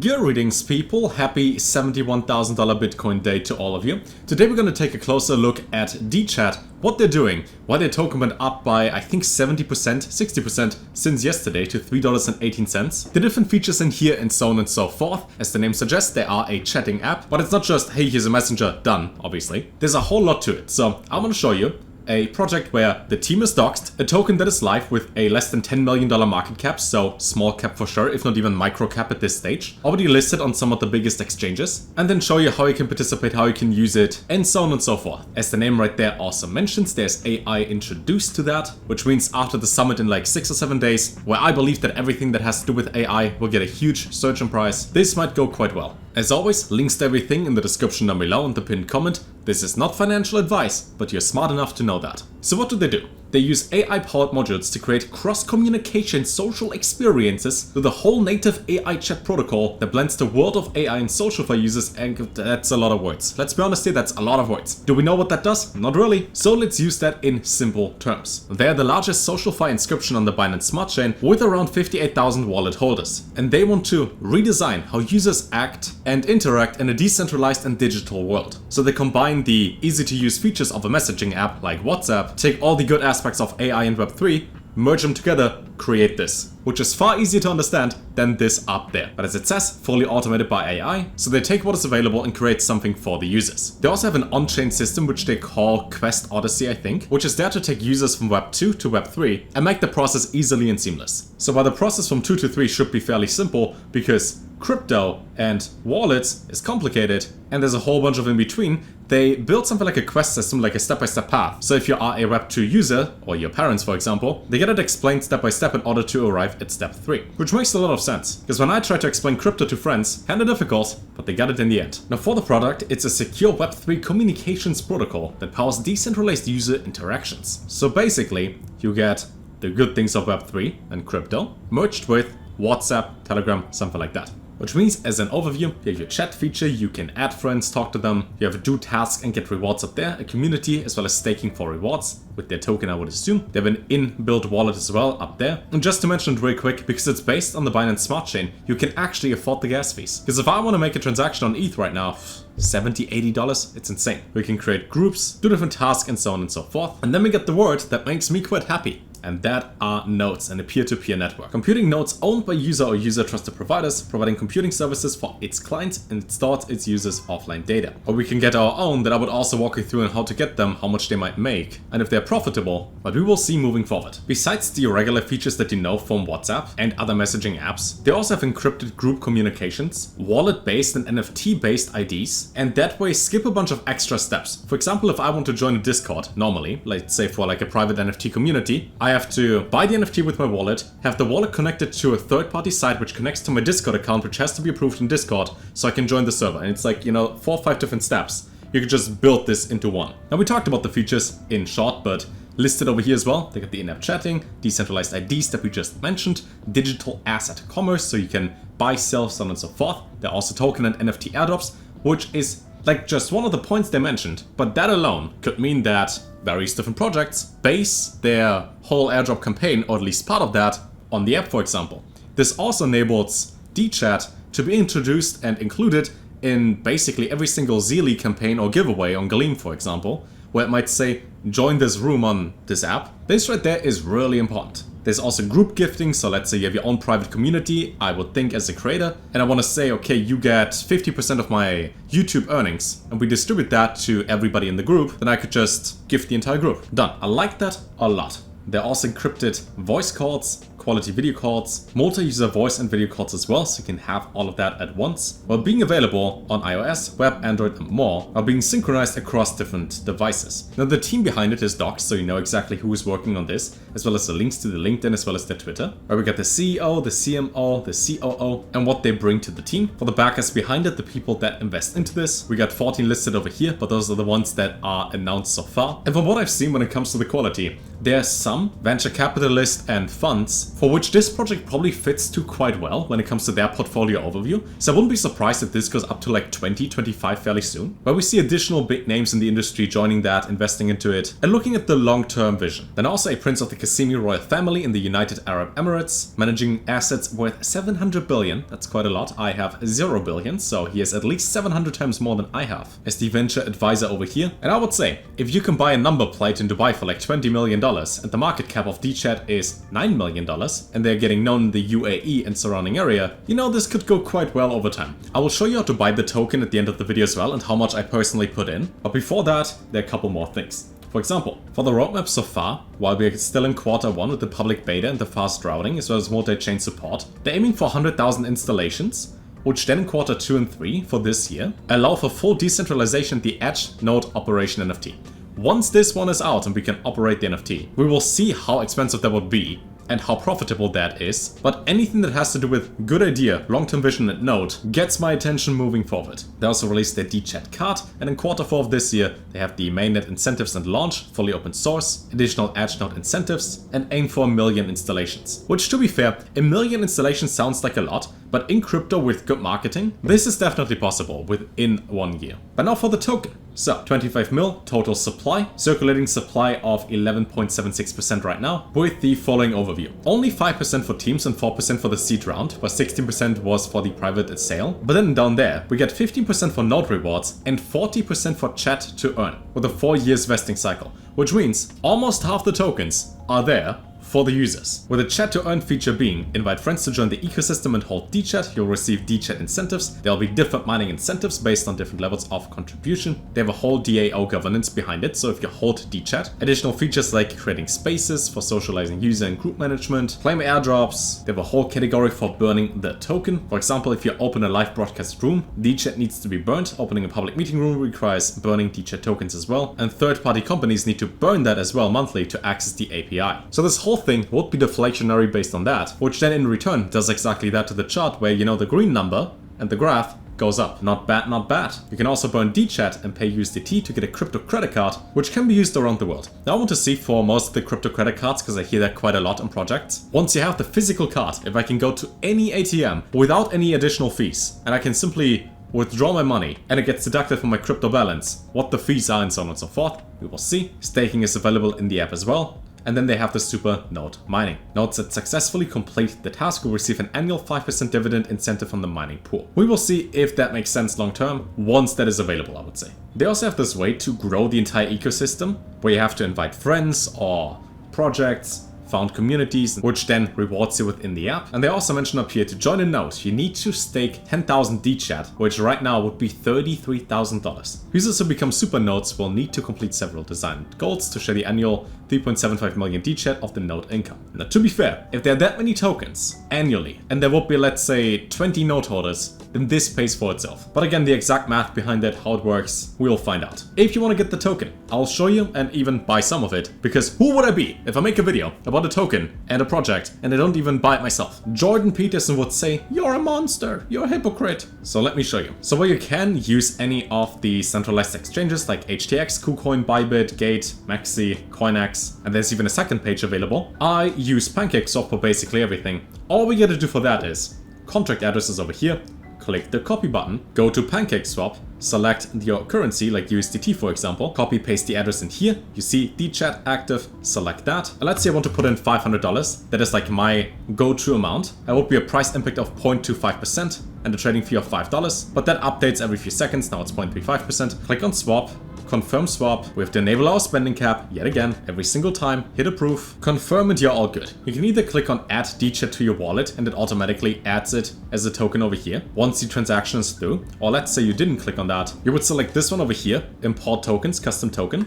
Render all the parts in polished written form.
Good readings, people. Happy $71,000 Bitcoin day to all of you. Today we're going to take a closer look at DeChat, what they're doing, why their token went up by I think 70%, 60% since yesterday to $3.18, the different features in here and so on and so forth. As the name suggests, they are a chatting app, but it's not just, hey, here's a messenger, done, obviously. There's a whole lot to it, so I want to show you a project where the team is doxed, a token that is live with a less than $10 million market cap, so small cap for sure, if not even micro cap at this stage, already listed on some of the biggest exchanges, and then show you how you can participate, how you can use it, and so on and so forth. As the name right there also mentions, there's AI introduced to that, which means after the summit in like 6 or 7 days, where I believe that everything that has to do with AI will get a huge surge in price, this might go quite well. As always, links to everything in the description down below and the pinned comment. This is not financial advice, but you're smart enough to know that. So what do? They use AI-powered modules to create cross-communication social experiences with a whole native AI chat protocol that blends the world of AI and social for users, and that's a lot of words. Let's be honest here, that's a lot of words. Do we know what that does? Not really. So let's use that in simple terms. They're the largest SocialFi inscription on the Binance Smart Chain with around 58,000 wallet holders. And they want to redesign how users act and interact in a decentralized and digital world. So they combine the easy-to-use features of a messaging app like WhatsApp, take all the good aspects of AI and Web3, merge them together, create this, which is far easier to understand than this up there. But as it says, fully automated by AI, so they take what is available and create something for the users. They also have an on-chain system which they call Quest Odyssey, I think, which is there to take users from Web 2 to Web 3 and make the process easily and seamless. So while the process from 2 to 3 should be fairly simple, because crypto and wallets is complicated and there's a whole bunch of in between, they built something like a quest system, like a step-by-step path. So if you are a Web 2 user, or your parents for example, they get it explained step-by-step in order to arrive at step 3. Which makes a lot of sense, because when I try to explain crypto to friends, kinda difficult, but they got it in the end. Now for the product, it's a secure Web3 communications protocol that powers decentralized user interactions. So basically, you get the good things of Web3 and crypto merged with WhatsApp, Telegram, something like that. Which means, as an overview, you have your chat feature, you can add friends, talk to them, you have a do tasks and get rewards up there, a community as well as staking for rewards, with their token I would assume. They have an inbuilt wallet as well up there. And just to mention it real quick, because it's based on the Binance Smart Chain, you can actually afford the gas fees. Because if I want to make a transaction on ETH right now, $70, $80, it's insane. We can create groups, do different tasks and so on and so forth. And then we get the word that makes me quite happy. And that are nodes and a peer-to-peer network. Computing nodes owned by user or user-trusted providers, providing computing services for its clients, and it stores its users' offline data. Or we can get our own that I would also walk you through on how to get them, how much they might make, and if they're profitable, but we will see moving forward. Besides the regular features that you know from WhatsApp and other messaging apps, they also have encrypted group communications, wallet-based and NFT-based IDs, and that way skip a bunch of extra steps. For example, if I want to join a Discord, normally, let's say for like a private NFT community, I have to buy the NFT with my wallet, have the wallet connected to a third-party site which connects to my Discord account, which has to be approved in Discord, so I can join the server. And it's like, 4 or 5 different steps. You could just build this into one. Now we talked about the features in short, but listed over here as well. They got the in-app chatting, decentralized IDs that we just mentioned, digital asset commerce, so you can buy, sell, so on and so forth. There are also token and NFT airdrops, which is like just one of the points they mentioned, but that alone could mean that various different projects base their whole airdrop campaign, or at least part of that, on the app, for example. This also enables DeChat to be introduced and included in basically every single Zeely campaign or giveaway on Gleam, for example, where it might say, join this room on this app. This right there is really important. There's also group gifting, so let's say you have your own private community, I would think as a creator, and I want to say, okay, you get 50% of my YouTube earnings, and we distribute that to everybody in the group, then I could just gift the entire group. Done. I like that a lot. There are also encrypted voice calls, quality video calls, multi-user voice and video calls as well, so you can have all of that at once, while being available on iOS, web, Android and more, while being synchronized across different devices. Now the team behind it is doxed, so you know exactly who is working on this, as well as the links to the LinkedIn as well as their Twitter, where we got the CEO, the CMO, the COO, and what they bring to the team. For the backers behind it, the people that invest into this, we got 14 listed over here, but those are the ones that are announced so far. And from what I've seen when it comes to the quality, there's some venture capitalists and funds for which this project probably fits to quite well when it comes to their portfolio overview. So I wouldn't be surprised if this goes up to like 20, 25 fairly soon, where we see additional big names in the industry joining that, investing into it, and looking at the long-term vision. Then also a prince of the Qasimi royal family in the United Arab Emirates, managing assets worth 700 billion. That's quite a lot. I have 0 billion, so he has at least 700 times more than I have as the venture advisor over here. And I would say, if you can buy a number plate in Dubai for like $20 million, and the market cap of DeChat is $9 million, and they're getting known in the UAE and surrounding area, you know this could go quite well over time. I will show you how to buy the token at the end of the video as well, and how much I personally put in. But before that, there are a couple more things. For example, for the roadmap so far, while we're still in Q1 with the public beta and the fast routing as well as multi-chain support, they're aiming for 100,000 installations, which then in Q2 and 3 for this year allow for full decentralization the Edge node operation NFT. Once this one is out and we can operate the NFT, we will see how expensive that would be and how profitable that is, but anything that has to do with good idea, long-term vision and node gets my attention moving forward. They also released their DeChat card, and in Q4 of this year they have the mainnet incentives and launch, fully open source, additional Edge node incentives, and aim for 1 million installations. Which, to be fair, 1 million installations sounds like a lot, but in crypto with good marketing, this is definitely possible within 1 year. But now for the token. So, 25 mil total supply, circulating supply of 11.76% right now, with the following overview. Only 5% for teams and 4% for the seed round, where 16% was for the private sale. But then down there, we get 15% for node rewards and 40% for chat to earn, with a 4 years vesting cycle, which means almost half the tokens are there for the users. With the chat to earn feature being invite friends to join the ecosystem and hold DeChat, you'll receive DeChat incentives. There'll be different mining incentives based on different levels of contribution. They have a whole DAO governance behind it, so if you hold DeChat, additional features like creating spaces for socializing user and group management, claim airdrops. They have a whole category for burning the token. For example, if you open a live broadcast room, DeChat needs to be burnt. Opening a public meeting room requires burning DeChat tokens as well, and third-party companies need to burn that as well monthly to access the API. So this whole thing would be deflationary based on that, which then in return does exactly that to the chart where, you know, the green number and the graph goes up. Not bad, not bad. You can also burn DeChat and pay USDT to get a crypto credit card, which can be used around the world. Now I want to see for most of the crypto credit cards, because I hear that quite a lot on projects. Once you have the physical card, if I can go to any ATM without any additional fees, and I can simply withdraw my money and it gets deducted from my crypto balance, what the fees are and so on and so forth, we will see. Staking is available in the app as well. And then they have the super node mining. Nodes that successfully complete the task will receive an annual 5% dividend incentive from the mining pool. We will see if that makes sense long term, once that is available, I would say. They also have this way to grow the entire ecosystem, where you have to invite friends or projects, found communities, which then rewards you within the app. And they also mention up here to join a node, you need to stake 10,000 DeChat, which right now would be $33,000. Users who become super nodes will need to complete several design goals to share the annual 3.75 million DeChat of the node income. Now, to be fair, if there are that many tokens annually, and there would be, let's say, 20 node holders, then this pays for itself. But again, the exact math behind it, how it works, we'll find out. If you want to get the token, I'll show you and even buy some of it, because who would I be if I make a video about a token and a project and I don't even buy it myself? Jordan Peterson would say, you're a monster, you're a hypocrite. So let me show you. So where you can use any of the centralized exchanges like HTX, KuCoin, Bybit, Gate, Maxi, CoinEx, and there's even a second page available. I use PancakeSwap for basically everything. All we gotta do for that is contract addresses over here, click the copy button, go to PancakeSwap, select your currency like USDT for example, copy paste the address in here, you see DeChat active, select that. And let's say I want to put in $500, that is like my go-to amount. That would be a price impact of 0.25% and a trading fee of $5, but that updates every few seconds, now it's 0.35%. Click on swap, confirm swap. We have to enable our spending cap yet again every single time, hit approve, confirm, and you're all good. You can either click on add DeChat to your wallet and it automatically adds it as a token over here once the transaction is through, or let's say you didn't click on that, you would select this one over here, import tokens, custom token,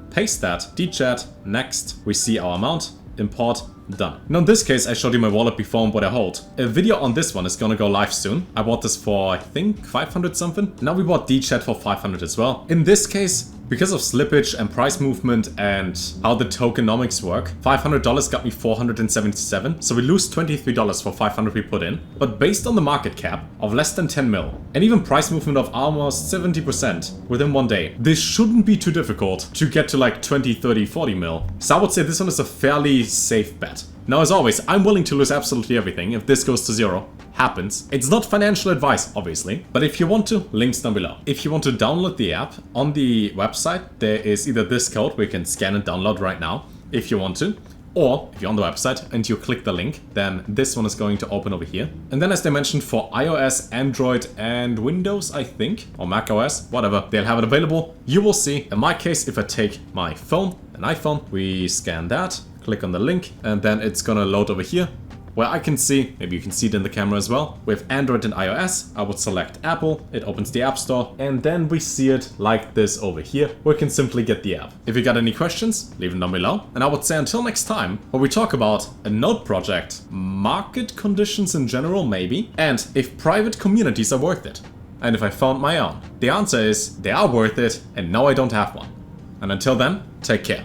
paste that, DeChat, next, we see our amount, import, done. Now in this case I showed you my wallet before and what I hold. A video on this one is gonna go live soon. I bought this for I think 500 something. Now we bought DeChat for 500 as well. In this case, Because of slippage and price movement and how the tokenomics work, $500 got me 477, so we lose $23 for 500 we put in. But based on the market cap of less than 10 mil, and even price movement of almost 70% within one day, this shouldn't be too difficult to get to like 20, 30, 40 mil. So I would say this one is a fairly safe bet. Now, as always, I'm willing to lose absolutely everything if this goes to zero. Happens. It's not financial advice, obviously, but if you want to, links down below. If you want to download the app, on the website, there is either this code where you can scan and download right now, if you want to, or if you're on the website and you click the link, then this one is going to open over here. And then, as they mentioned, for iOS, Android, and Windows, I think, or Mac OS, whatever, they'll have it available. You will see. In my case, if I take my phone, an iPhone, we scan that, click on the link, and then it's gonna load over here, where I can see, maybe you can see it in the camera as well, with Android and iOS, I would select Apple, it opens the App Store, and then we see it like this over here, where we can simply get the app. If you got any questions, leave them down below, and I would say until next time, where we talk about a node project, market conditions in general maybe, and if private communities are worth it. And if I found my own. The answer is, they are worth it, and no, I don't have one. And until then, take care.